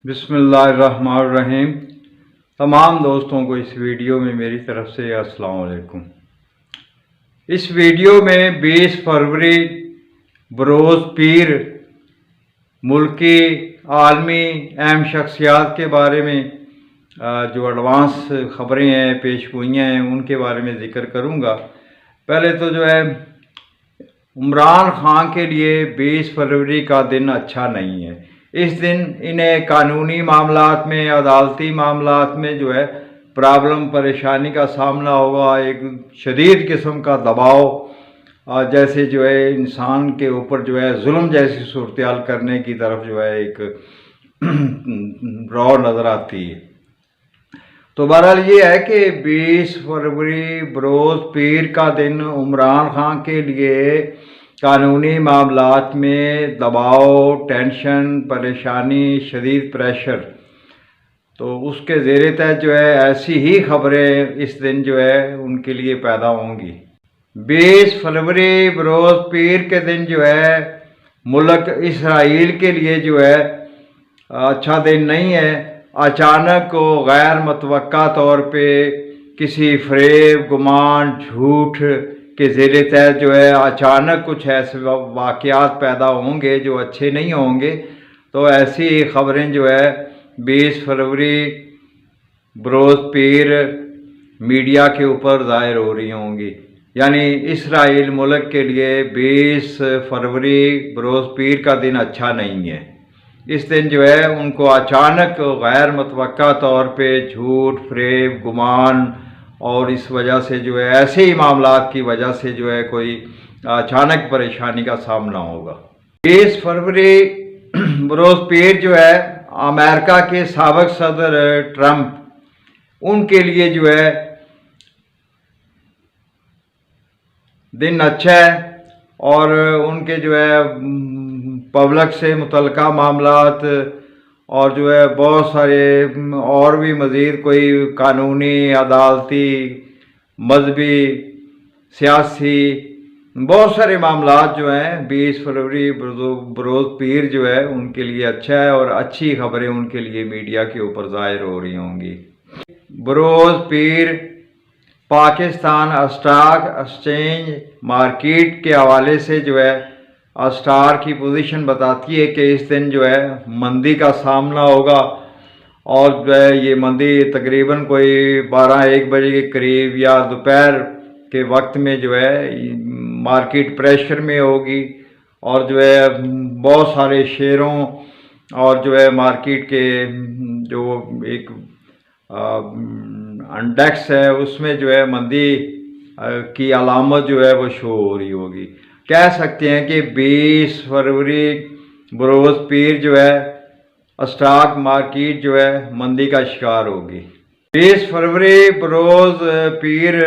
बिस्मिल्लाहिर्रहमानिर्रहीम। तमाम दोस्तों को इस वीडियो में मेरी तरफ से अस्सलाम वालेकुम। इस वीडियो में 20 फरवरी बरोज़ पीर मुल्की आलमी अहम शख्सियात के बारे में जो एडवांस ख़बरें हैं, पेशगोइयाँ हैं, उनके बारे में ज़िक्र करूँगा। पहले तो जो है इमरान खान के लिए 20 फरवरी का दिन अच्छा नहीं है। इस दिन इन्हें कानूनी मामलात में, अदालती मामलात में जो है प्रॉब्लम, परेशानी का सामना होगा। एक शदीद किस्म का दबाव जैसे जो है इंसान के ऊपर जो है जुल्म जैसी सूरत करने की तरफ जो है एक रौ नज़र आती है। तो बहरहाल ये है कि 20 फरवरी बरोज़ पीर का दिन इमरान खान के लिए कानूनी मामलात में दबाव, टेंशन, परेशानी, शदीद प्रेशर, तो उसके ज़ेरे तहत जो है ऐसी ही खबरें इस दिन जो है उनके लिए पैदा होंगी। 20 फरवरी बरोज़ पीर के दिन जो है मुल्क इसराइल के लिए जो है अच्छा दिन नहीं है। अचानक व गैर मुतवक्का तौर पे किसी फ़रेब, गुमान, झूठ के ज़ेरे तहत जो है अचानक कुछ ऐसे वाक़यात पैदा होंगे जो अच्छे नहीं होंगे। तो ऐसी ख़बरें जो है 20 फरवरी बरोज़ पीर मीडिया के ऊपर ज़ाहिर हो रही होंगी। यानी इसराइल मुल्क के लिए 20 फरवरी बरोज़ पीर का दिन अच्छा नहीं है। इस दिन जो है उनको अचानक गैर मुतवक्का तौर पे झूठ, फ़रेब, गुमान और इस वजह से जो है ऐसे ही मामलात की वजह से जो है कोई अचानक परेशानी का सामना होगा। 20 फरवरी बरोज़ पीर जो है अमेरिका के साबिक़ सदर ट्रंप, उनके लिए जो है दिन अच्छा है और उनके जो है पब्लिक से मुतल्लिका मामलात और जो है बहुत सारे और भी मज़ीद कोई कानूनी, अदालती, मजहबी, सियासी बहुत सारे मामलात जो हैं 20 फरवरी बरोज़ पीर जो है उनके लिए अच्छा है और अच्छी खबरें उनके लिए मीडिया के ऊपर ज़ाहिर हो रही होंगी। बरोज़ पीर पाकिस्तान स्टॉक एक्सचेंज मार्केट के हवाले से जो है स्टार की पोजीशन बताती है कि इस दिन जो है मंदी का सामना होगा और जो है ये मंदी तकरीबन कोई 12-1 बजे के करीब या दोपहर के वक्त में जो है मार्केट प्रेशर में होगी और जो है बहुत सारे शेयरों और जो है मार्केट के जो एक इंडेक्स है उसमें जो है मंदी की अलामत जो है वो शो हो रही होगी। कह सकते हैं कि 20 फरवरी बरोज़ पीर जो है स्टॉक मार्केट जो है मंदी का शिकार होगी। 20 फरवरी बरोज़ पीर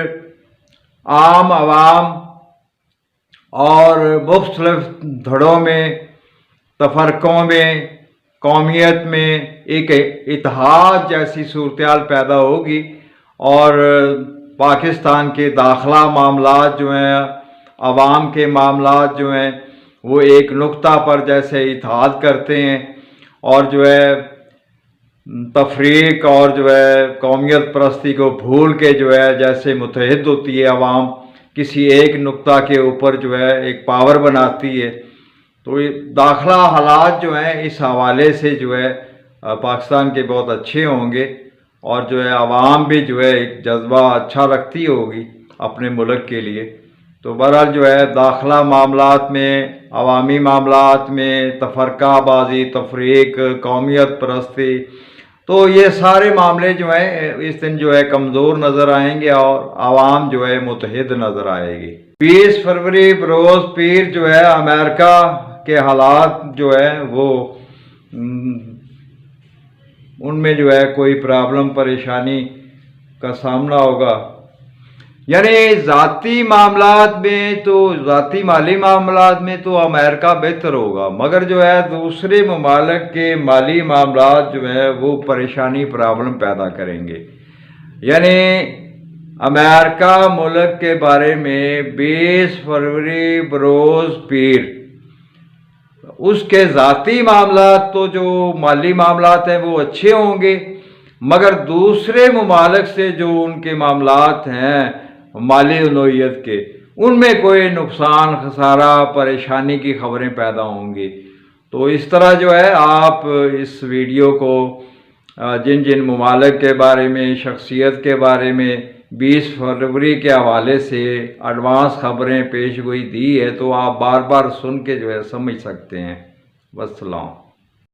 आम आवाम और मुख्तलिफ धड़ों में, तफरक़ों में, कौमियत में एक इत्तेहाद जैसी सूरत पैदा होगी और पाकिस्तान के दाखिला मामलात जो हैं, आवाम के मामलात जो हैं वो एक नुक्ता पर जैसे इत्तेहाद करते हैं और जो है तफरीक और जो है कौमियत परस्ती को भूल के जो है जैसे मुत्तहिद होती है आवाम, किसी एक नुक्ता के ऊपर जो है एक पावर बनाती है। तो ये दाखिला हालात जो हैं इस हवाले से जो है पाकिस्तान के बहुत अच्छे होंगे और जो है आवाम भी जो है एक जज्बा अच्छा रखती होगी अपने मुल्क के लिए। तो बहरहाल जो है दाखिला मामलात में, अवामी मामलात में तफरकाबाजी, तफरीक, कौमियत परस्ती, तो ये सारे मामले जो हैं इस दिन जो है कमज़ोर नज़र आएंगे और आवाम जो है मुत्तहिद नज़र आएगी। 20 फरवरी बरोज़ पीर जो है अमेरिका के हालात जो है वो उनमें जो है कोई प्रॉब्लम, परेशानी का सामना होगा। यानी ज़ाती मामलात में तो, ज़ाती माली मामलात में तो अमेरिका बेहतर होगा, मगर जो है दूसरे ममालिक के माली मामलात जो है वो परेशानी, प्रॉब्लम पैदा करेंगे। यानी अमेरिका मुल्क के बारे में 20 फरवरी बरोज़ पीर اس کے ذاتی معاملات تو جو مالی معاملات ہیں وہ اچھے ہوں گے، مگر دوسرے ممالک سے جو ان کے معاملات ہیں مالی نوعیت کے، ان میں کوئی نقصان خسارہ پریشانی کی خبریں پیدا ہوں گی۔ تو اس طرح جو ہے آپ اس ویڈیو کو جن جن ممالک کے بارے میں، شخصیت کے بارے میں 20 فروری کے حوالے سے ایڈوانس خبریں پیش گوئی دی ہے، تو آپ بار بار سن کے جو ہے سمجھ سکتے ہیں۔ والسلام۔